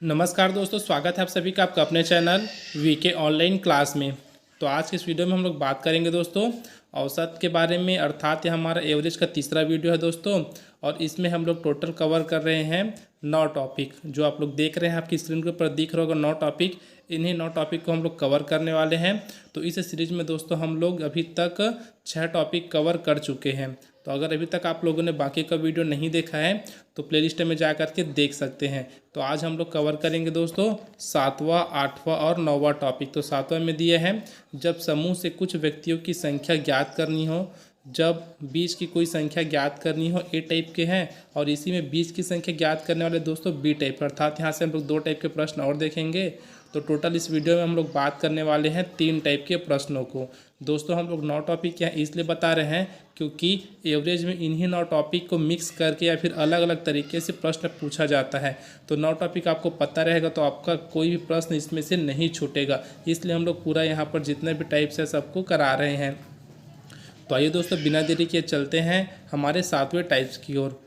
नमस्कार दोस्तों, स्वागत है आप सभी का आपका अपने चैनल वीके ऑनलाइन क्लास में। तो आज के इस वीडियो में हम लोग बात करेंगे दोस्तों औसत के बारे में, अर्थात ये हमारा एवरेज का तीसरा वीडियो है दोस्तों। और इसमें हम लोग टोटल कवर कर रहे हैं 9 टॉपिक। जो आप लोग देख रहे हैं आपकी स्क्रीन के ऊपर दिख रहा होगा 9 टॉपिक। इन्हीं 9 टॉपिक को हम लोग कवर करने वाले हैं। तो इस सीरीज में दोस्तों हम लोग अभी तक 6 टॉपिक कवर कर चुके हैं। तो अगर अभी तक आप लोगों ने बाकी का वीडियो नहीं देखा है तो प्लेलिस्ट में जा कर के देख सकते हैं। तो आज हम लोग कवर करेंगे दोस्तों 7वां, 8वां और 9वां टॉपिक। तो 7वां में दिया है, जब समूह से कुछ व्यक्तियों की संख्या ज्ञात करनी हो, जब बीच की कोई संख्या ज्ञात करनी हो, ए टाइप के हैं। और इसी में बीच की संख्या ज्ञात करने वाले दोस्तों बी टाइप, अर्थात यहाँ से हम लोग 2 टाइप के प्रश्न और देखेंगे। तो टोटल इस वीडियो में हम लोग बात करने वाले हैं 3 टाइप के प्रश्नों को। दोस्तों हम लोग 9 टॉपिक यहाँ इसलिए बता रहे हैं क्योंकि एवरेज में इन्हीं 9 टॉपिक को मिक्स करके या फिर अलग अलग तरीके से प्रश्न पूछा जाता है। तो 9 टॉपिक आपको पता रहेगा तो आपका कोई भी प्रश्न इसमें से नहीं छूटेगा। इसलिए हम लोग पूरा यहाँ पर जितने भी टाइप्स है सबको करा रहे हैं। तो आइए दोस्तों बिना देरी किए चलते हैं हमारे 7वें टाइप्स की ओर,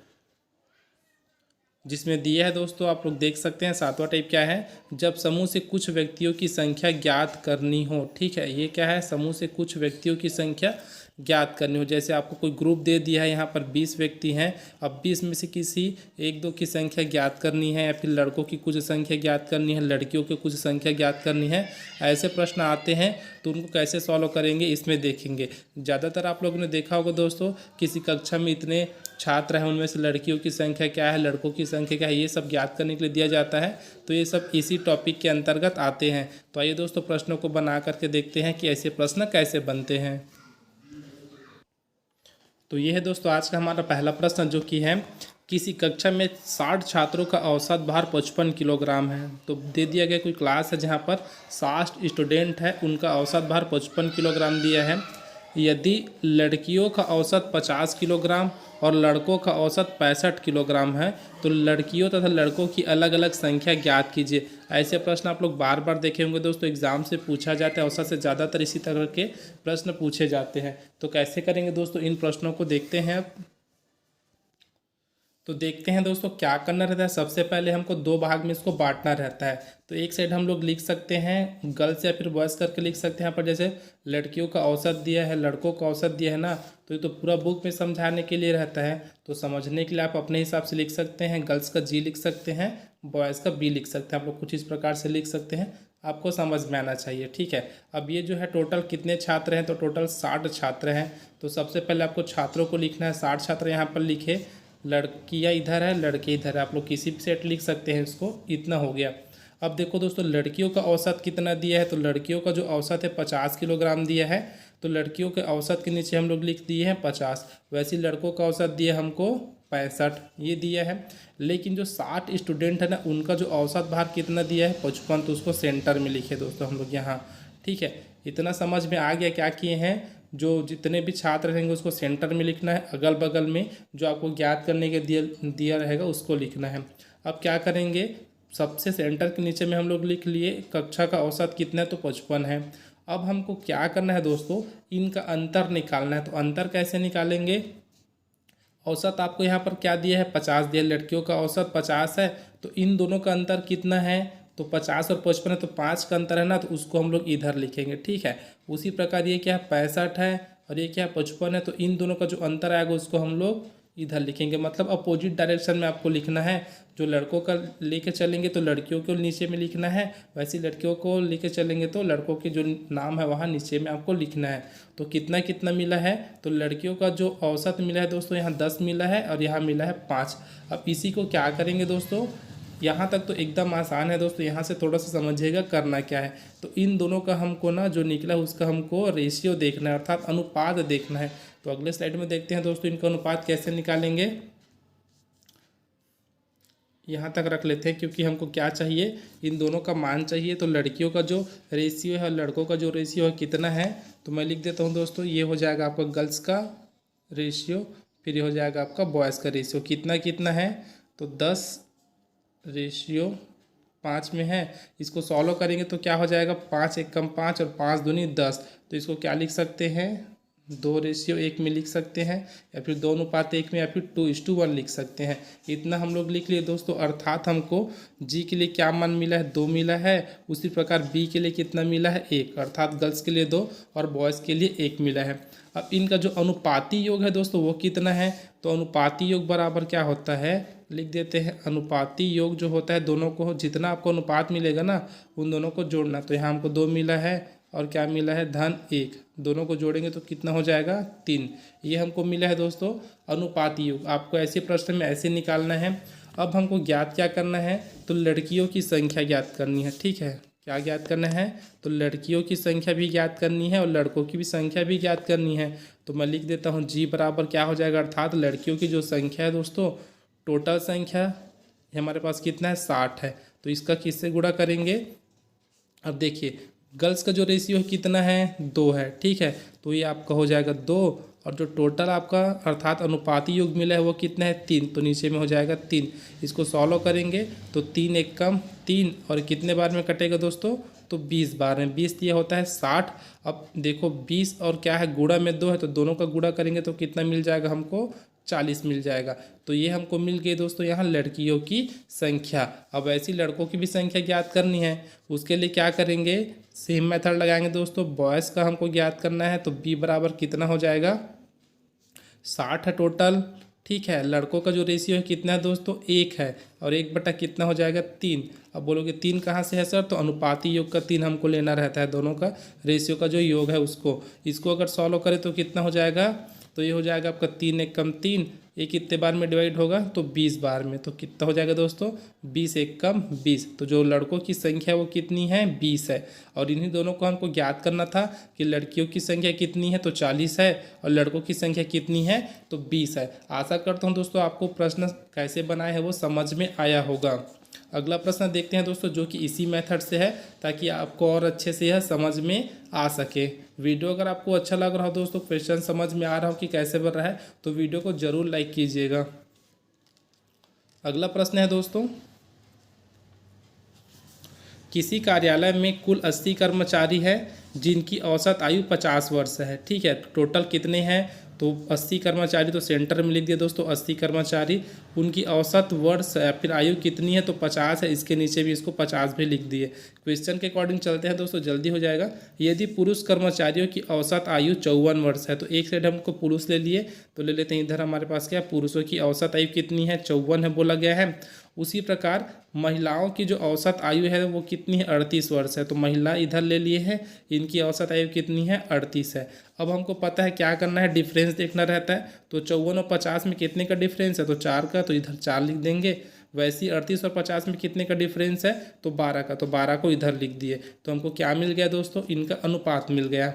जिसमें दिया है दोस्तों आप लोग देख सकते हैं। 7वां टाइप क्या है, जब समूह से कुछ व्यक्तियों की संख्या ज्ञात करनी हो। ठीक है, ये क्या है, समूह से कुछ व्यक्तियों की संख्या ज्ञात करनी हो। जैसे आपको कोई ग्रुप दे दिया है, यहाँ पर 20 व्यक्ति हैं। अब 20 में से किसी 1-2 की संख्या ज्ञात करनी है, या फिर लड़कों की कुछ संख्या ज्ञात करनी है, लड़कियों की कुछ संख्या ज्ञात करनी है। ऐसे प्रश्न आते हैं तो उनको कैसे सॉल्व करेंगे इसमें देखेंगे। ज़्यादातर आप लोगों ने देखा होगा दोस्तों, किसी कक्षा में इतने छात्र हैं, उनमें से लड़कियों की संख्या क्या है, लड़कों की संख्या क्या है, ये सब ज्ञात करने के लिए दिया जाता है। तो ये सब इसी टॉपिक के अंतर्गत आते हैं। तो आइए दोस्तों प्रश्नों को बना करके देखते हैं कि ऐसे प्रश्न कैसे बनते हैं। तो ये है दोस्तों आज का हमारा पहला प्रश्न, जो कि है किसी कक्षा में 60 छात्रों का औसत भार 55 किलोग्राम है। तो दे दिया गया कोई क्लास है जहाँ पर 60 स्टूडेंट है, उनका औसत भार 55 किलोग्राम दिया है। यदि लड़कियों का औसत 50 किलोग्राम और लड़कों का औसत 65 किलोग्राम है तो लड़कियों तथा लड़कों की अलग अलग संख्या ज्ञात कीजिए। ऐसे प्रश्न आप लोग बार बार देखे होंगे दोस्तों, एग्जाम से पूछा जाता है। औसत से ज़्यादातर इसी तरह के प्रश्न पूछे जाते हैं। तो कैसे करेंगे दोस्तों, इन प्रश्नों को देखते हैं अब। तो देखते हैं दोस्तों क्या करना रहता है। सबसे पहले हमको 2 भाग में इसको बांटना रहता है। तो एक साइड हम लोग लिख सकते हैं गर्ल्स या फिर बॉयज़ करके लिख सकते हैं। यहाँ पर जैसे लड़कियों का औसत दिया है, लड़कों का औसत दिया है ना, तो ये तो पूरा बुक में समझाने के लिए रहता है। तो समझने के लिए आप अपने हिसाब से लिख सकते हैं। गर्ल्स का जी लिख सकते हैं, बॉयज़ का बी लिख सकते हैं। आप लोग कुछ इस प्रकार से लिख सकते हैं, आपको समझ में आना चाहिए। ठीक है, अब ये जो है टोटल कितने छात्र हैं, तो टोटल 60 छात्र हैं। तो सबसे पहले आपको छात्रों को लिखना है। 60 छात्र यहाँ पर लिखे, लड़कियाँ इधर है, लड़के इधर है। आप लोग किसी भी सेट लिख सकते हैं इसको, इतना हो गया। अब देखो दोस्तों लड़कियों का औसत कितना दिया है, तो लड़कियों का जो औसत है 50 किलोग्राम दिया है। तो लड़कियों के औसत के नीचे हम लोग लिख दिए हैं 50। वैसे लड़कों का औसत दिया हमको 65, ये दिया है। लेकिन जो 60 स्टूडेंट है ना, उनका जो औसत भार कितना दिया है 55, तो उसको सेंटर में लिखे दोस्तों हम लोग यहाँ। ठीक है, इतना समझ में आ गया क्या किए हैं। जो जितने भी छात्र रहेंगे उसको सेंटर में लिखना है, अगल बगल में जो आपको ज्ञात करने के दिया रहेगा उसको लिखना है। अब क्या करेंगे, सबसे सेंटर के नीचे में हम लोग लिख लिए कक्षा का औसत कितना है, तो 55 है। अब हमको क्या करना है दोस्तों, इनका अंतर निकालना है। तो अंतर कैसे निकालेंगे, औसत आपको यहाँ पर क्या दिया है 50 दिया, लड़कियों का औसत 50 है। तो इन दोनों का अंतर कितना है, तो 50 और 55 है, तो 5 का अंतर है ना, तो उसको हम लोग इधर लिखेंगे। ठीक है, उसी प्रकार ये क्या 65 है और ये क्या 55 है, तो इन दोनों का जो अंतर आएगा उसको हम लोग इधर लिखेंगे। मतलब अपोजिट डायरेक्शन में आपको लिखना है। जो लड़कों का लेके चलेंगे तो लड़कियों को नीचे में लिखना है, वैसे लड़कियों को लेके चलेंगे तो लड़कों के जो नाम है वहाँ नीचे में आपको लिखना है। तो कितना कितना मिला है, तो लड़कियों का जो औसत मिला है दोस्तों यहाँ 10 मिला है और यहाँ मिला है 5। अब इसी को क्या करेंगे दोस्तों, यहाँ तक तो एकदम आसान है दोस्तों, यहाँ से थोड़ा सा समझिएगा करना क्या है। तो इन दोनों का हमको ना जो निकला उसका हमको रेशियो देखना है, अर्थात अनुपात देखना है। तो अगले स्लाइड में देखते हैं दोस्तों इनका अनुपात कैसे निकालेंगे। यहाँ तक रख लेते हैं क्योंकि हमको क्या चाहिए, इन दोनों का मान चाहिए। तो लड़कियों का जो रेशियो है और लड़कों का जो रेशियो है कितना है, तो मैं लिख देता हूँ दोस्तों, ये हो जाएगा आपका गर्ल्स का रेशियो, फिर ये हो जाएगा आपका बॉयज़ का रेशियो। कितना कितना है, तो 10:5 में है। इसको सॉल्व करेंगे तो क्या हो जाएगा, 5 एक कम 5 और 5 दूनी 10। तो इसको क्या लिख सकते हैं, 2:1 में लिख सकते हैं, या फिर 2:1 में, या फिर 2:1 लिख सकते हैं। इतना हम लोग लिख लिए दोस्तों। अर्थात हमको जी के लिए क्या मान मिला है, 2 मिला है। उसी प्रकार बी के लिए कितना मिला है, 1, अर्थात गर्ल्स के लिए 2 और बॉयज़ के लिए 1 मिला है। अब इनका जो अनुपाती योग है दोस्तों वो कितना है, तो अनुपाती योग बराबर क्या होता है, लिख देते हैं। अनुपाती योग जो होता है, दोनों को जितना आपको अनुपात मिलेगा ना उन दोनों को जोड़ना। तो यहाँ हमको 2 मिला है और क्या मिला है, -1, दोनों को जोड़ेंगे तो कितना हो जाएगा, 3। ये हमको मिला है दोस्तों अनुपाती योग। आपको ऐसे प्रश्न में ऐसे निकालना है। अब हमको ज्ञात क्या करना है, तो लड़कियों की संख्या ज्ञात करनी है। ठीक है, क्या ज्ञात करना है, तो लड़कियों की संख्या भी ज्ञात करनी है और लड़कों की भी संख्या भी ज्ञात करनी है। तो मैं लिख देता हूँ जी बराबर क्या हो जाएगा, अर्थात लड़कियों की जो संख्या है दोस्तों, टोटल संख्या हमारे पास कितना है, 60 है। तो इसका किससे गुणा करेंगे, अब देखिए गर्ल्स का जो रेशियो है कितना है, 2 है। ठीक है, तो ये आपका हो जाएगा 2, और जो टोटल आपका अर्थात अनुपाती योग मिला है वो कितना है, 3। तो नीचे में हो जाएगा 3। इसको सॉल्व करेंगे तो 3 एक कम 3, और कितने बार में कटेगा दोस्तों, तो 20 बार में। 20 दिया होता है 60। अब देखो 20 और क्या है, गुणा में 2 है, तो दोनों का गुणा करेंगे तो कितना मिल जाएगा हमको, 40 मिल जाएगा। तो ये हमको मिल गई दोस्तों यहाँ लड़कियों की संख्या। अब ऐसी लड़कों की भी संख्या ज्ञात करनी है, उसके लिए क्या करेंगे, सेम मेथड लगाएंगे दोस्तों। बॉयज़ का हमको ज्ञात करना है, तो बी बराबर कितना हो जाएगा, 60 है टोटल। ठीक है, लड़कों का जो रेशियो है कितना है दोस्तों, 1 है, और 1 बटा कितना हो जाएगा, 3। अब बोलोगे 3 कहाँ से है सर, तो अनुपाती योग का 3 हमको लेना रहता है, दोनों का रेशियो का जो योग है उसको। इसको अगर सॉल्व करें तो कितना हो जाएगा, तो ये हो जाएगा आपका 3 एक कम 3, ये कितने बार में डिवाइड होगा, तो 20 बार में। तो कितना हो जाएगा दोस्तों, 20 एक कम 20। तो जो लड़कों की संख्या वो कितनी है, 20 है। और इन्हीं दोनों को हमको ज्ञात करना था कि लड़कियों की संख्या कितनी है, तो 40 है, और लड़कों की संख्या कितनी है, तो 20 है। आशा करता हूँ दोस्तों आपको प्रश्न कैसे बनाए हैं वो समझ में आया होगा। अगला प्रश्न देखते हैं दोस्तों, जो कि इसी मेथड से है, ताकि आपको और अच्छे से यह समझ में आ सके। वीडियो अगर आपको अच्छा लग रहा हो दोस्तों, क्वेश्चन समझ में आ रहा हो कि कैसे बन रहा है, तो वीडियो को जरूर लाइक कीजिएगा। अगला प्रश्न है दोस्तों, किसी कार्यालय में कुल 80 कर्मचारी है जिनकी औसत आयु 50 वर्ष है। ठीक है, टोटल कितने हैं, तो 80 कर्मचारी, तो सेंटर में लिख दिया दोस्तों 80 कर्मचारी। उनकी औसत वर्ष या फिर आयु कितनी है, तो 50 है। इसके नीचे भी इसको 50 भी लिख दिए। क्वेश्चन के अकॉर्डिंग चलते हैं दोस्तों, जल्दी हो जाएगा। यदि पुरुष कर्मचारियों की औसत आयु 54 वर्ष है, तो एक साइड हमको पुरुष ले लिए, तो ले लेते हैं इधर हमारे पास क्या, पुरुषों की औसत आयु कितनी है, 54 है बोला गया है। उसी प्रकार महिलाओं की जो औसत आयु है वो कितनी है, 38 वर्ष है। तो महिला इधर ले लिए हैं, इनकी औसत आयु कितनी है, 38 है। अब हमको पता है क्या करना है, डिफरेंस देखना रहता है। तो 54 और 50 में कितने का डिफरेंस है, तो 4 का, तो इधर 4 लिख देंगे। वैसे ही 38 और 50 में कितने का डिफरेंस है, तो 12 का, तो 12 को इधर लिख दिए। तो हमको क्या मिल गया दोस्तों, इनका अनुपात मिल गया।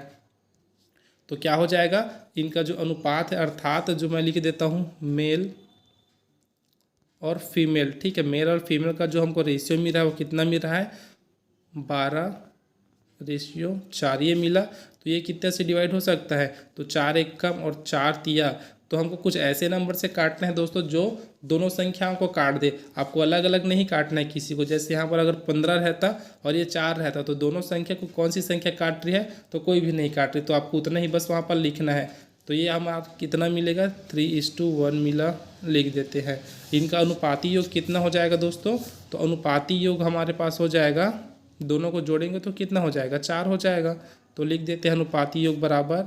तो क्या हो जाएगा, इनका जो अनुपात है, अर्थात जो मैं लिख देता हूँ मेल और फीमेल। ठीक है, मेल और फीमेल का जो हमको रेशियो मिल रहा है वो कितना मिल रहा है, 12:4 ये मिला। तो ये कितने से डिवाइड हो सकता है, तो 4 एक कम और 4 तिया। तो हमको कुछ ऐसे नंबर से काटना है दोस्तों जो दोनों संख्याओं को काट दे। आपको अलग अलग नहीं काटना है किसी को। जैसे यहाँ पर अगर 15 रहता और ये 4 रहता, तो दोनों संख्या को कौन सी संख्या काट रही है, तो कोई भी नहीं काट रही। तो आपको उतना ही बस वहाँ पर लिखना है। तो ये हम आप कितना मिलेगा, 3:1 मिला, लिख देते हैं। इनका अनुपाती योग कितना हो जाएगा दोस्तों, तो अनुपाती योग हमारे पास हो जाएगा, दोनों को जोड़ेंगे तो कितना हो जाएगा, 4 हो जाएगा। तो लिख देते हैं अनुपाती योग बराबर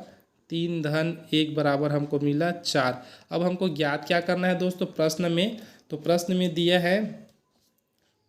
3:1 बराबर हमको मिला 4। अब हमको ज्ञात क्या करना है दोस्तों प्रश्न में, तो प्रश्न में दिया है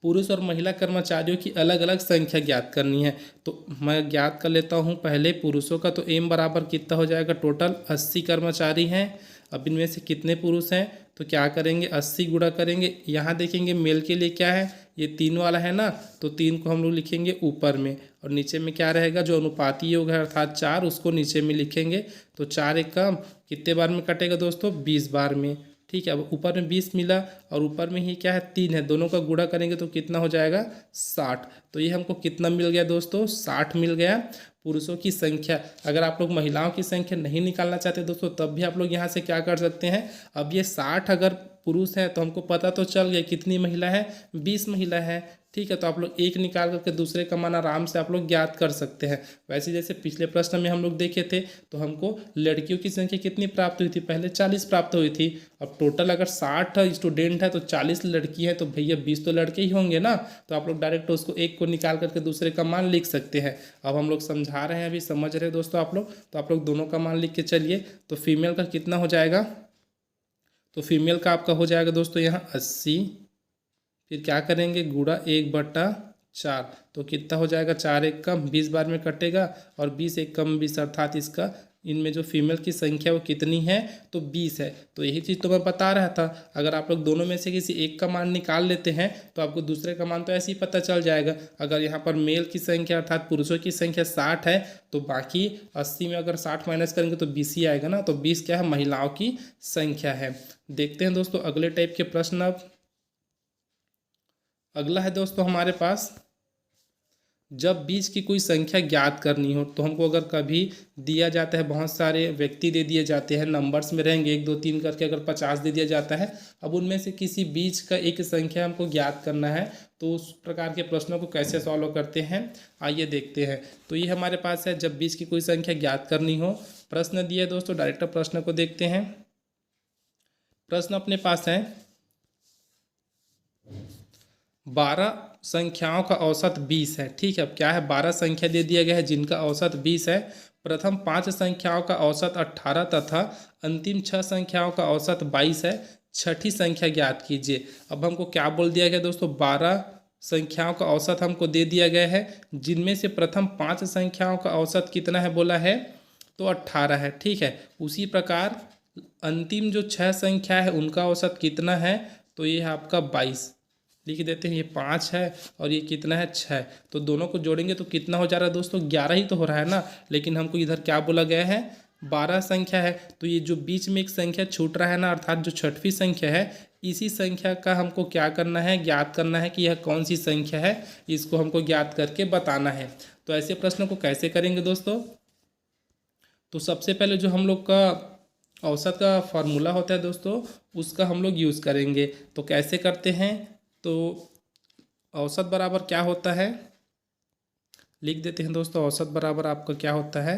पुरुष और महिला कर्मचारियों की अलग अलग संख्या ज्ञात करनी है। तो मैं ज्ञात कर लेता हूँ पहले पुरुषों का। तो एम बराबर कितना हो जाएगा, टोटल 80 कर्मचारी हैं। अब इनमें से कितने पुरुष हैं, तो क्या करेंगे, 80 गुणा करेंगे। यहाँ देखेंगे मेल के लिए क्या है, ये 3 वाला है ना, तो 3 को हम लोग लिखेंगे ऊपर में, और नीचे में क्या रहेगा, जो अनुपाती योग है अर्थात 4, उसको नीचे में लिखेंगे। तो 4 एक कम कितने बार में कटेगा दोस्तों, 20 बार में। ठीक है, अब ऊपर में 20 मिला और ऊपर में ही क्या है, 3 है। दोनों का गुणा करेंगे तो कितना हो जाएगा, 60। तो ये हमको कितना मिल गया दोस्तों, 60 मिल गया पुरुषों की संख्या। अगर आप लोग महिलाओं की संख्या नहीं निकालना चाहते दोस्तों, तब भी आप लोग यहाँ से क्या कर सकते हैं, अब ये 60 अगर पुरुष है तो हमको पता तो चल गया कितनी महिला है, 20 महिला है। ठीक है। तो आप लोग एक निकाल करके दूसरे का मान आराम से आप लोग ज्ञात कर सकते हैं। वैसे जैसे पिछले प्रश्न में हम लोग देखे थे तो हमको लड़कियों की संख्या कितनी प्राप्त हुई थी, पहले 40 प्राप्त हुई थी। अब टोटल अगर 60 स्टूडेंट है तो 40 लड़की हैं, तो भैया 20 तो लड़के ही होंगे ना। तो आप लोग डायरेक्ट उसको एक को निकाल करके दूसरे का मान लिख सकते हैं। अब हम लोग समझा रहे हैं, अभी समझ रहे हैं दोस्तों आप लोग, तो आप लोग दोनों का मान लिख के चलिए। तो फीमेल का कितना हो जाएगा, तो फीमेल का आपका हो जाएगा दोस्तों यहाँ 80, फिर क्या करेंगे गुणा 1/4, तो कितना हो जाएगा 4 एक कम 20 बार में कटेगा, और 20 एक कम 20, अर्थात इसका इनमें जो फीमेल की संख्या वो कितनी है, तो 20 है। तो यही चीज़ तो मैं बता रहा था, अगर आप लोग दोनों में से किसी एक का मान निकाल लेते हैं तो आपको दूसरे का मान तो ऐसे ही पता चल जाएगा। अगर यहाँ पर मेल की संख्या अर्थात पुरुषों की संख्या 60 है, तो बाकी 80 में अगर 60 माइनस करेंगे तो 20 ही आएगा ना। तो 20 क्या है, महिलाओं की संख्या है। देखते हैं दोस्तों अगले टाइप के प्रश्न। अब अगला है दोस्तों हमारे पास, जब बीज की कोई संख्या ज्ञात करनी हो, तो हमको अगर कभी दिया जाता है, बहुत सारे व्यक्ति दे दिए जाते हैं, नंबर्स में रहेंगे 1 2 3 करके, अगर 50 दे दिया जाता है, अब उनमें से किसी बीज का एक संख्या हमको ज्ञात करना है, तो उस प्रकार के प्रश्नों को कैसे सॉल्व करते हैं आइए देखते हैं। तो ये हमारे पास है, जब बीज की कोई संख्या ज्ञात करनी हो, प्रश्न दिया दोस्तों, डायरेक्ट प्रश्न को देखते हैं। प्रश्न अपने पास है, 12 संख्याओं का औसत 20 है। ठीक है, अब क्या है, 12 संख्या दे दिया गया है जिनका औसत 20 है। प्रथम 5 संख्याओं का औसत 18 तथा अंतिम 6 संख्याओं का औसत 22 है। छठी संख्या ज्ञात कीजिए। अब हमको क्या बोल दिया गया दोस्तों, 12 संख्याओं का औसत हमको दे दिया गया है, जिनमें से प्रथम 5 संख्याओं का औसत कितना है बोला है, तो 18 है। ठीक है, उसी प्रकार अंतिम जो 6 संख्या है उनका औसत कितना है, तो ये है आपका 22 लिख देते हैं। ये 5 है और ये कितना है 6, तो दोनों को जोड़ेंगे तो कितना हो जा रहा है दोस्तों, 11 ही तो हो रहा है ना। लेकिन हमको इधर क्या बोला गया है, 12 संख्या है, तो ये जो बीच में एक संख्या छूट रहा है ना, अर्थात जो छठवीं संख्या है, इसी संख्या का हमको क्या करना है, ज्ञात करना है कि यह कौन सी संख्या है, इसको हमको ज्ञात करके बताना है। तो ऐसे प्रश्न को कैसे करेंगे दोस्तों, तो सबसे पहले जो हम लोग का औसत का फॉर्मूला होता है दोस्तों, उसका हम लोग यूज़ करेंगे। तो कैसे करते हैं, तो औसत बराबर क्या होता है, लिख देते हैं दोस्तों। औसत बराबर आपका क्या होता है,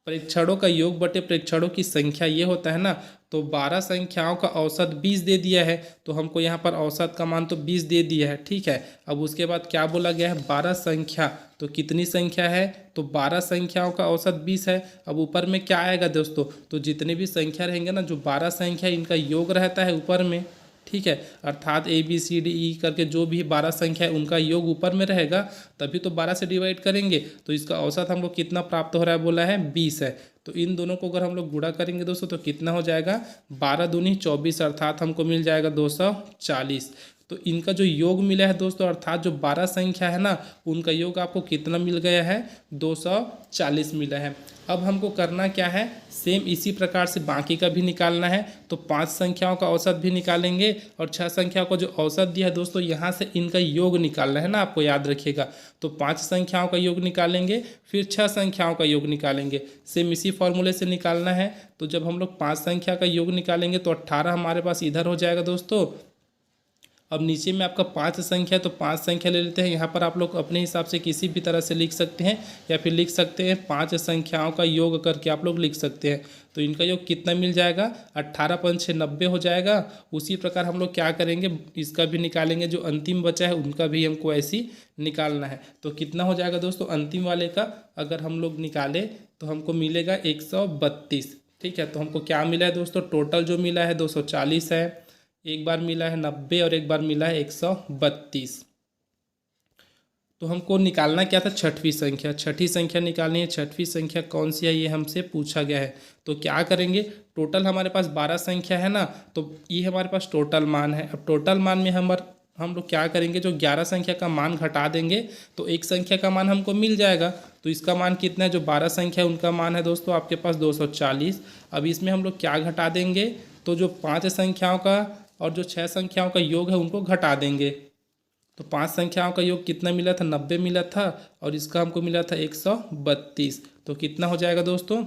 परीक्षणों का योग बटे परीक्षणों की संख्या, ये होता है ना। तो 12 संख्याओं का औसत 20 दे दिया है, तो हमको यहाँ पर औसत का मान तो 20 दे दिया है। ठीक है, अब उसके बाद क्या बोला गया है, 12 संख्या, तो कितनी संख्या है, तो 12 संख्याओं का औसत 20 है। अब ऊपर में क्या आएगा दोस्तों, तो जितने भी संख्या रहेंगे ना, जो 12 संख्या इनका योग रहता है ऊपर में। ठीक है, अर्थात ABCDE करके जो भी 12 संख्या है उनका योग ऊपर में रहेगा, तभी तो 12 से डिवाइड करेंगे। तो इसका औसत हमको कितना प्राप्त हो रहा है बोला है, 20 है। तो इन दोनों को अगर हम लोग गुणा करेंगे दोस्तों तो कितना हो जाएगा, 12 दूनी 24, अर्थात हमको मिल जाएगा 240। तो इनका जो योग मिला है दोस्तों, अर्थात जो 12 संख्या है ना, उनका योग आपको कितना मिल गया है, 240 मिला है। अब हमको करना क्या है, सेम इसी प्रकार से बाकी का भी निकालना है। तो 5 संख्याओं का औसत भी निकालेंगे, और 6 संख्याओं का जो औसत दिया है दोस्तों, यहाँ से इनका योग निकालना है ना, आपको याद रखिएगा। तो 5 संख्याओं का योग निकालेंगे, फिर 6 संख्याओं का योग निकालेंगे, सेम इसी फॉर्मूले से निकालना है। तो जब हम लोग 5 संख्या का योग निकालेंगे तो 18 हमारे पास इधर हो जाएगा दोस्तों। अब नीचे में आपका 5 संख्या, तो 5 संख्या ले लेते हैं। यहाँ पर आप लोग अपने हिसाब से किसी भी तरह से लिख सकते हैं, या फिर लिख सकते हैं 5 संख्याओं का योग करके आप लोग लिख सकते हैं। तो इनका योग कितना मिल जाएगा, 18 5 6 90 हो जाएगा। उसी प्रकार हम लोग क्या करेंगे, इसका भी निकालेंगे, जो अंतिम बचा है उनका भी हमको ऐसी निकालना है। तो कितना हो जाएगा दोस्तों, अंतिम वाले का अगर हम लोग निकाले तो हमको मिलेगा 132। ठीक है, तो हमको क्या मिला है दोस्तों, टोटल जो मिला है 240 है, एक बार मिला है 90 और एक बार मिला है 132। तो हमको निकालना क्या था, छठवीं संख्या। छठी संख्या निकालनी है, छठवीं संख्या कौन सी है ये हमसे पूछा गया है। तो क्या करेंगे, टोटल हमारे पास 12 संख्या है ना, तो ये हमारे पास टोटल मान है। अब टोटल मान में हम लोग क्या करेंगे, जो 11 संख्या का मान घटा देंगे तो एक संख्या का मान हमको मिल जाएगा। तो इसका मान कितना है, जो 12 संख्या है उनका मान है दोस्तों आपके पास 240। अब इसमें हम लोग क्या घटा देंगे, तो जो 5 संख्याओं का और जो 6 संख्याओं का योग है उनको घटा देंगे। तो 5 संख्याओं का योग कितना मिला था, 90 मिला था, और इसका हमको मिला था 132। तो कितना हो जाएगा दोस्तों,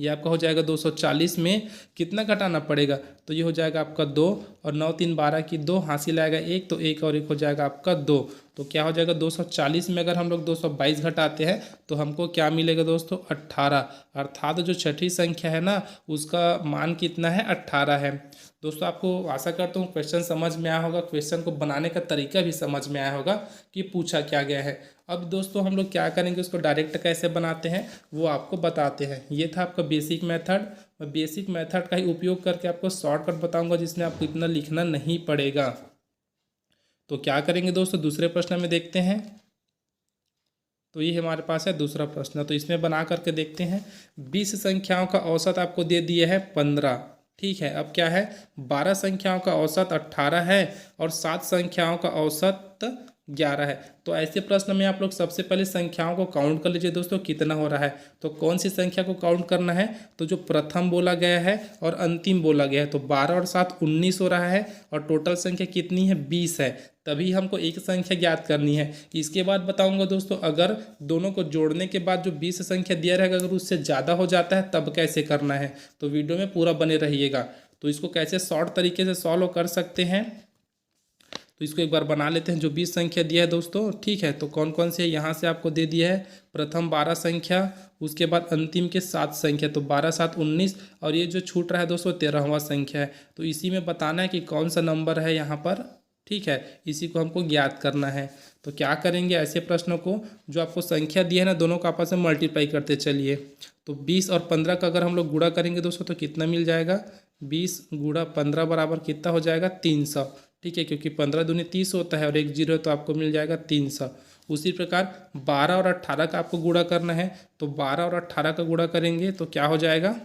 ये आपका हो जाएगा 240 में कितना घटाना पड़ेगा, तो ये हो जाएगा आपका 2 और 9 3 12 की 2 हासिल आएगा 1, तो 1 और 1 हो जाएगा आपका 2। तो क्या हो जाएगा 240 में अगर हम लोग 222 घटाते हैं तो हमको क्या मिलेगा दोस्तों 18, अर्थात जो छठी संख्या है ना उसका मान कितना है 18 है। दोस्तों आपको आशा करता हूँ क्वेश्चन समझ में आया होगा, क्वेश्चन को बनाने का तरीका भी समझ में आया होगा कि पूछा क्या गया है। अब दोस्तों हम लोग क्या करेंगे, उसको डायरेक्ट कैसे बनाते हैं वो आपको बताते हैं। ये था आपका बेसिक मेथड। मैं बेसिक मेथड का ही उपयोग करके आपको शॉर्टकट बताऊंगा जिसमें आपको इतना लिखना नहीं पड़ेगा। तो क्या करेंगे दोस्तों, दूसरे प्रश्न में देखते हैं। तो ये हमारे पास है दूसरा प्रश्न, तो इसमें बना करके देखते हैं। 20 संख्याओं का औसत आपको दे दिया है 15, ठीक है। अब क्या है, 12 संख्याओं का औसत 18 है और 7 संख्याओं का औसत 11 है। तो ऐसे प्रश्न में आप लोग सबसे पहले संख्याओं को काउंट कर लीजिए दोस्तों कितना हो रहा है। तो कौन सी संख्या को काउंट करना है, तो जो प्रथम बोला गया है और अंतिम बोला गया है। तो 12 और 7 19 हो रहा है और टोटल संख्या कितनी है 20 है। तभी हमको एक संख्या ज्ञात करनी है। इसके बाद बताऊंगा दोस्तों, अगर दोनों को जोड़ने के बाद जो 20 संख्या दिया रहेगा अगर उससे ज़्यादा हो जाता है तब कैसे करना है। तो वीडियो में पूरा बने रहिएगा। तो इसको कैसे शॉर्ट तरीके से सॉल्व कर सकते हैं, तो इसको एक बार बना लेते हैं। जो 20 संख्या दिया है दोस्तों, ठीक है, तो कौन कौन से है यहाँ से आपको दे दिया है। प्रथम 12 संख्या, उसके बाद अंतिम के 7 संख्या, तो 12 7 19 और ये जो छूट रहा है दोस्तों 13वां संख्या है। तो इसी में बताना है कि कौन सा नंबर है यहाँ पर, ठीक है, इसी को हमको ज्ञात करना है। तो क्या करेंगे, ऐसे प्रश्नों को जो आपको संख्या दी है ना दोनों को आपस में मल्टीप्लाई करते चलिए। तो 20 और 15 का अगर हम लोग गुणा करेंगे दोस्तों तो कितना मिल जाएगा, 20 गुणा 15 बराबर कितना हो जाएगा 300, ठीक है, क्योंकि 15 दूनी 30 होता है और 1 जीरो तो आपको मिल जाएगा 300। उसी प्रकार 12 और 18 का आपको गुणा करना है। तो 12 और 18 का गुणा करेंगे तो क्या हो जाएगा,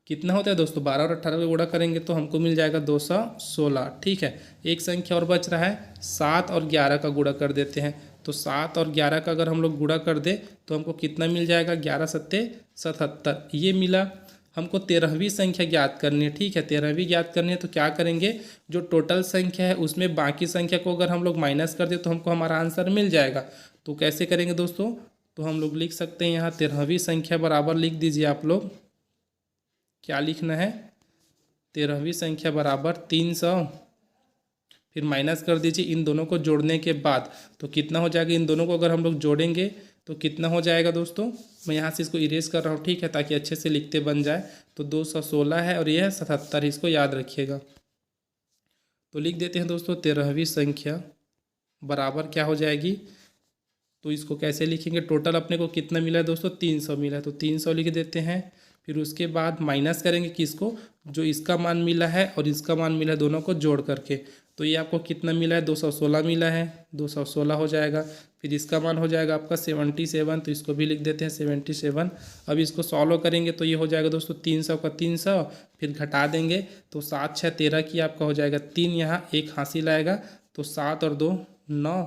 कितना होता है दोस्तों, 12 और 18 का गुणा करेंगे तो हमको मिल जाएगा 216, ठीक है। एक संख्या और बच रहा है, 7 और 11 का गुणा कर देते हैं। तो 7 और 11 का अगर हम लोग गुणा कर दे तो हमको कितना मिल जाएगा, 11 सत्ते 77, ये मिला। हमको 13वीं संख्या ज्ञात करनी है, ठीक है, 13वीं ज्ञात करनी है। तो क्या करेंगे, जो टोटल संख्या है उसमें बाकी संख्या को अगर हम लोग माइनस कर दे तो हमको हमारा आंसर मिल जाएगा। तो कैसे करेंगे दोस्तों, तो हम लोग लिख सकते हैं यहाँ 13वीं संख्या बराबर लिख दीजिए आप लोग, क्या लिखना है, 13वीं संख्या बराबर 300, फिर माइनस कर दीजिए इन दोनों को जोड़ने के बाद। तो कितना हो जाएगा, इन दोनों को अगर हम लोग जोड़ेंगे तो कितना हो जाएगा दोस्तों, मैं यहाँ से इसको इरेज कर रहा हूँ, ठीक है, ताकि अच्छे से लिखते बन जाए। तो 216 है और यह है 77, इसको याद रखिएगा। तो लिख देते हैं दोस्तों 13वीं संख्या बराबर क्या हो जाएगी, तो इसको कैसे लिखेंगे, टोटल अपने को कितना मिला है दोस्तों 300 मिला है, तो 300 लिख देते हैं। फिर उसके बाद माइनस करेंगे किसको, जो इसका मान मिला है और इसका मान मिला है दोनों को जोड़ करके। तो ये आपको कितना मिला है, 216 मिला है, 216 हो जाएगा। फिर इसका मान हो जाएगा आपका 77, तो इसको भी लिख देते हैं 77। अब इसको सॉल्व करेंगे तो ये हो जाएगा दोस्तों 300 का 300, फिर घटा देंगे तो 7 6 13 की आपका हो जाएगा 3, यहाँ 1 हासिल आएगा। तो 7 और 2 9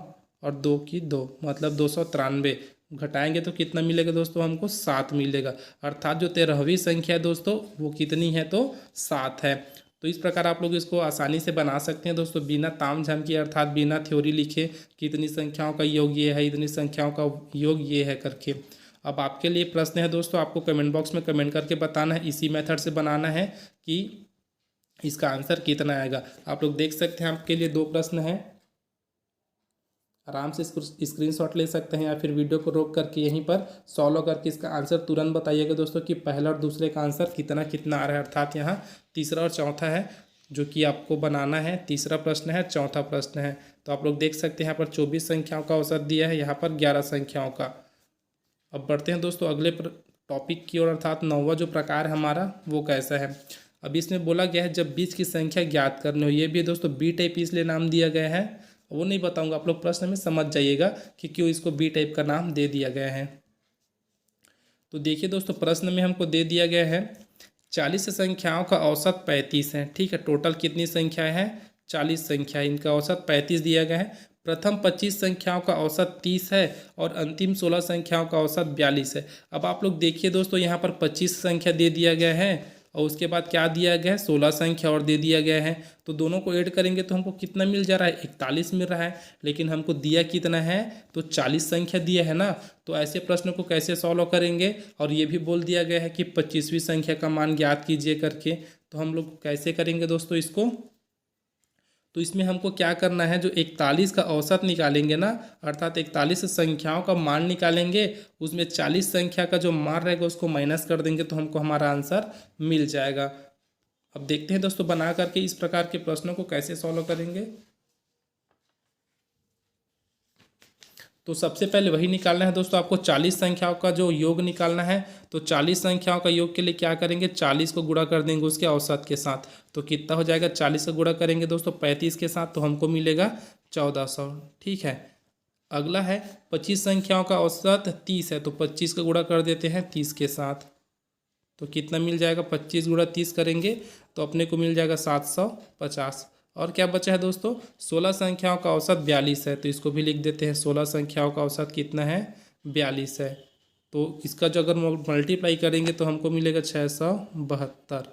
और 2 की 2, मतलब 293। घटाएंगे तो कितना मिलेगा दोस्तों, हमको 7 मिलेगा। अर्थात जो 13वीं संख्या है दोस्तों वो कितनी है, तो 7 है। तो इस प्रकार आप लोग इसको आसानी से बना सकते हैं दोस्तों, बिना ताम झाम किए, अर्थात बिना थ्योरी लिखे कि इतनी संख्याओं का योग ये है, इतनी संख्याओं का योग ये है करके। अब आपके लिए प्रश्न है दोस्तों, आपको कमेंट बॉक्स में कमेंट करके बताना है, इसी मेथड से बनाना है कि इसका आंसर कितना आएगा। आप लोग देख सकते हैं, आपके लिए 2 प्रश्न हैं, आराम से इसको स्क्रीनशॉट ले सकते हैं या फिर वीडियो को रोक करके यहीं पर सॉल्व करके इसका आंसर तुरंत बताइएगा दोस्तों कि पहला और दूसरे का आंसर कितना कितना आ रहा है। अर्थात यहाँ तीसरा और चौथा है जो कि आपको बनाना है, तीसरा प्रश्न है, चौथा प्रश्न है। तो आप लोग देख सकते हैं यहाँ पर 24 संख्याओं का औसत दिया है, यहाँ पर 11 संख्याओं का। अब बढ़ते हैं दोस्तों अगले टॉपिक की ओर, अर्थात 9वां जो प्रकार हमारा वो कैसा है। अब इसमें बोला गया है जब 20 की संख्या ज्ञात करनी हो, ये भी दोस्तों बी टाइप इसलिए नाम दिया गया है, वो नहीं बताऊंगा, आप लोग प्रश्न में समझ जाइएगा कि क्यों इसको बी टाइप का नाम दे दिया गया है। तो देखिए दोस्तों प्रश्न में हमको दे दिया गया है 40 संख्याओं का औसत 35 है, ठीक है। टोटल कितनी संख्या है, 40 संख्या, इनका औसत 35 दिया गया है। प्रथम 25 संख्याओं का औसत 30 है और अंतिम 16 संख्याओं का औसत 42 है। अब आप लोग देखिए दोस्तों यहाँ पर 25 संख्या दे दिया गया है और उसके बाद क्या दिया गया है, 16 संख्या और दे दिया गया है। तो दोनों को ऐड करेंगे तो हमको कितना मिल जा रहा है, 41 मिल रहा है। लेकिन हमको दिया कितना है, तो 40 संख्या दिया है ना। तो ऐसे प्रश्न को कैसे सॉल्व करेंगे, और ये भी बोल दिया गया है कि 25वीं संख्या का मान ज्ञात कीजिए करके। तो हम लोग कैसे करेंगे दोस्तों इसको, तो इसमें हमको क्या करना है, जो 41 का औसत निकालेंगे ना, अर्थात 41 संख्याओं का मान निकालेंगे, उसमें 40 संख्या का जो मान रहेगा उसको माइनस कर देंगे तो हमको हमारा आंसर मिल जाएगा। अब देखते हैं दोस्तों बना करके इस प्रकार के प्रश्नों को कैसे सॉल्व करेंगे। तो सबसे पहले वही निकालना है दोस्तों, आपको 40 संख्याओं का जो योग निकालना है। तो 40 संख्याओं का योग के लिए क्या करेंगे, 40 को गुणा कर देंगे उसके औसत के साथ। तो कितना हो जाएगा, 40 का गुणा करेंगे दोस्तों 35 के साथ, तो हमको मिलेगा 1400। ठीक है, अगला है 25 संख्याओं का औसत 30 है, तो 25 का गुणा कर देते हैं 30 के साथ। तो कितना मिल जाएगा, 25 गुणा 30 करेंगे तो अपने को मिल जाएगा 750। और क्या बचा है दोस्तों, 16 संख्याओं का औसत 42 है, तो इसको भी लिख देते हैं। 16 संख्याओं का औसत कितना है, 42 है। तो इसका जो अगर मल्टीप्लाई करेंगे तो हमको मिलेगा 672,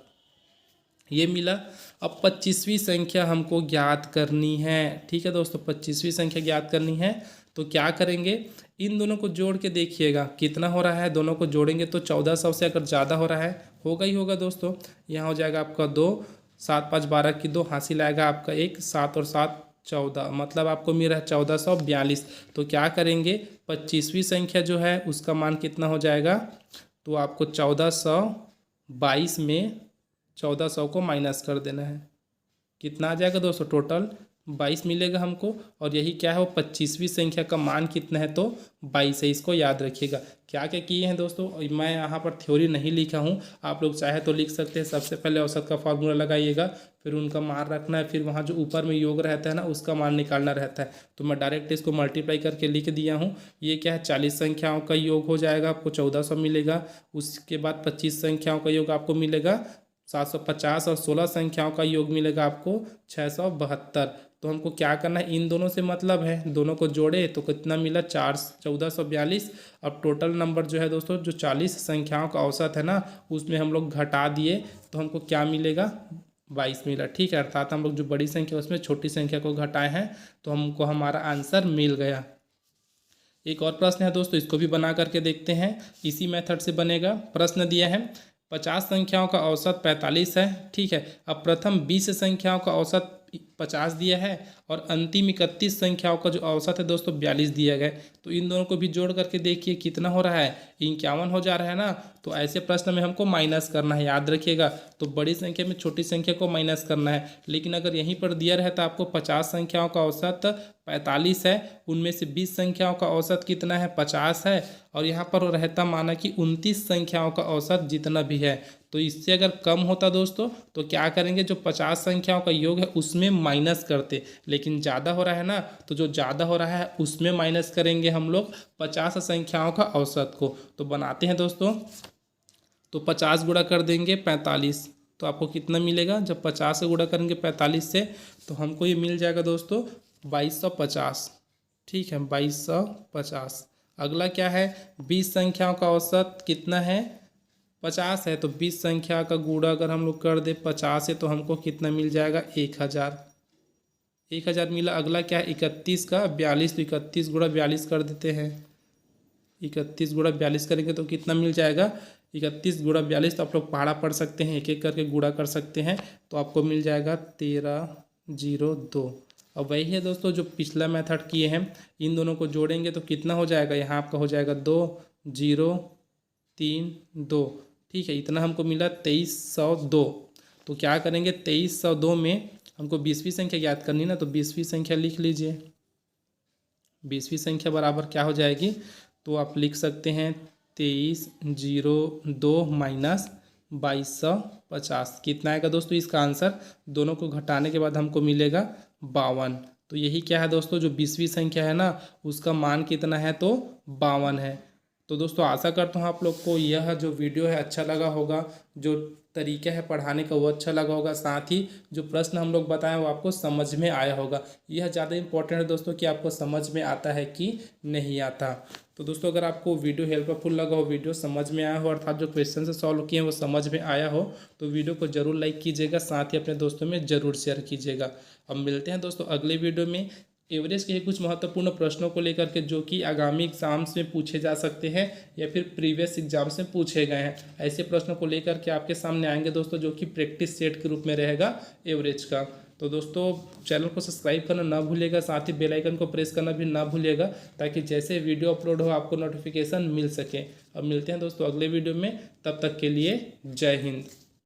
ये मिला। अब 25वीं संख्या हमको ज्ञात करनी है। ठीक है दोस्तों, 25वीं संख्या ज्ञात करनी है। तो क्या करेंगे, इन दोनों को जोड़ के देखिएगा कितना हो रहा है। दोनों को जोड़ेंगे तो 1400 से अगर ज़्यादा हो रहा है, होगा ही होगा दोस्तों। यहाँ हो जाएगा आपका 2, 7 5 12 की 2, हासिल आएगा आपका 1, 7 और 7 14, मतलब आपको मिल रहा है 1442। तो क्या करेंगे, 25वीं संख्या जो है उसका मान कितना हो जाएगा, तो आपको 1422 में 1400 को माइनस कर देना है। कितना आ जाएगा दोस्तों, टोटल 22 मिलेगा हमको। और यही क्या है, वो 25वीं संख्या का मान कितना है, तो 22 है। इसको याद रखिएगा। क्या क्या किए हैं दोस्तों, मैं यहाँ पर थ्योरी नहीं लिखा हूँ, आप लोग चाहे तो लिख सकते हैं। सबसे पहले औसत का फार्मूला लगाइएगा, फिर उनका मान रखना है, फिर वहाँ जो ऊपर में योग रहता है ना उसका मान निकालना रहता है। तो मैं डायरेक्ट इसको मल्टीप्लाई करके लिख दिया हूँ। ये क्या है, 40 संख्याओं का योग हो जाएगा, आपको 1400 मिलेगा। उसके बाद 25 संख्याओं का योग आपको मिलेगा 750, और 16 संख्याओं का योग मिलेगा आपको 672। तो हमको क्या करना है, इन दोनों से मतलब है, दोनों को जोड़े तो कितना मिला, 1442। अब टोटल नंबर जो है दोस्तों, जो 40 संख्याओं का औसत है ना, उसमें हम लोग घटा दिए तो हमको क्या मिलेगा, 22 मिला। ठीक है, अर्थात हम लोग जो बड़ी संख्या उसमें छोटी संख्या को घटाए हैं, तो हमको हमारा आंसर मिल गया। एक और प्रश्न है दोस्तों, इसको भी बना करके देखते हैं। इसी मेथड से बनेगा। प्रश्न दिया है 50 संख्याओं का औसत 45 है। ठीक है, अब प्रथम 20 संख्याओं का औसत 50 दिया है, और अंतिम 31 संख्याओं का जो औसत है दोस्तों 42 दिया गया। तो इन दोनों को भी जोड़ करके देखिए कितना हो रहा है, 51 हो जा रहा है ना। तो ऐसे प्रश्न में हमको माइनस करना है, याद रखिएगा। तो बड़ी संख्या में छोटी संख्या को माइनस करना है। लेकिन अगर यहीं पर दिया रहता आपको 50 संख्याओं का औसत 45 है, उनमें से 20 संख्याओं का औसत कितना है, 50 है, और यहाँ पर रहता माना कि 29 संख्याओं का औसत जितना भी है। तो इससे अगर कम होता दोस्तों तो क्या करेंगे, जो 50 संख्याओं का योग है उसमें माइनस करते। लेकिन ज़्यादा हो रहा है ना, तो जो ज़्यादा हो रहा है उसमें माइनस करेंगे हम लोग 50 संख्याओं का औसत को। तो बनाते हैं दोस्तों, तो 50 गुणा कर देंगे 45, तो आपको कितना मिलेगा, जब 50 से गुणा करेंगे 45 से, तो हमको ये मिल जाएगा दोस्तों 2250। ठीक है, 2250। अगला क्या है, 20 संख्याओं का औसत कितना है, 50 है। तो 20 संख्या का गुणा अगर हम लोग कर दे 50 है, तो हमको कितना मिल जाएगा, 1000 मिला। अगला क्या है, 31 का 42, तो 31 गुणा 42 कर देते हैं। 31 गुणा 42 करेंगे तो कितना मिल जाएगा, 31 गुणा 42। तो आप लोग पहाड़ा पढ़ सकते हैं, एक एक करके गुणा कर सकते हैं, तो आपको मिल जाएगा 1302। अब वही है दोस्तों जो पिछला मेथड किए हैं, इन दोनों को जोड़ेंगे तो कितना हो जाएगा, यहाँ आपका हो जाएगा 2032। ठीक है, इतना हमको मिला 2302। तो क्या करेंगे, 2302 में हमको 20वीं संख्या याद करनी ना, तो 20वीं संख्या लिख लीजिए। 20वीं संख्या बराबर क्या हो जाएगी, तो आप लिख सकते हैं 2302 माइनस 2250। कितना आएगा दोस्तों इसका आंसर, दोनों को घटाने के बाद हमको मिलेगा 52। तो यही क्या है दोस्तों, जो 20वीं संख्या है ना उसका मान कितना है, तो 52 है। तो दोस्तों आशा करता हूँ आप लोग को यह जो वीडियो है अच्छा लगा होगा, जो तरीका है पढ़ाने का वो अच्छा लगा होगा, साथ ही जो प्रश्न हम लोग बताएं वो आपको समझ में आया होगा। यह ज़्यादा इंपॉर्टेंट है दोस्तों कि आपको समझ में आता है कि नहीं आता। तो दोस्तों अगर आपको वीडियो हेल्पफुल लगा हो, वीडियो समझ में आया हो, अर्थात जो क्वेश्चन से सॉल्व किए हैं वो समझ में आया हो, तो वीडियो को जरूर लाइक कीजिएगा, साथ ही अपने दोस्तों में ज़रूर शेयर कीजिएगा। अब मिलते हैं दोस्तों अगले वीडियो में एवरेज के कुछ महत्वपूर्ण प्रश्नों को लेकर के, जो कि आगामी एग्जाम्स में पूछे जा सकते हैं या फिर प्रीवियस एग्जाम्स में पूछे गए हैं। ऐसे प्रश्नों को लेकर के आपके सामने आएंगे दोस्तों, जो कि प्रैक्टिस सेट के रूप में रहेगा एवरेज का। तो दोस्तों चैनल को सब्सक्राइब करना ना भूलिएगा, साथ ही बेल आइकन को प्रेस करना भी ना भूलिएगा, ताकि जैसे वीडियो अपलोड हो आपको नोटिफिकेशन मिल सके। अब मिलते हैं दोस्तों अगले वीडियो में, तब तक के लिए जय हिंद।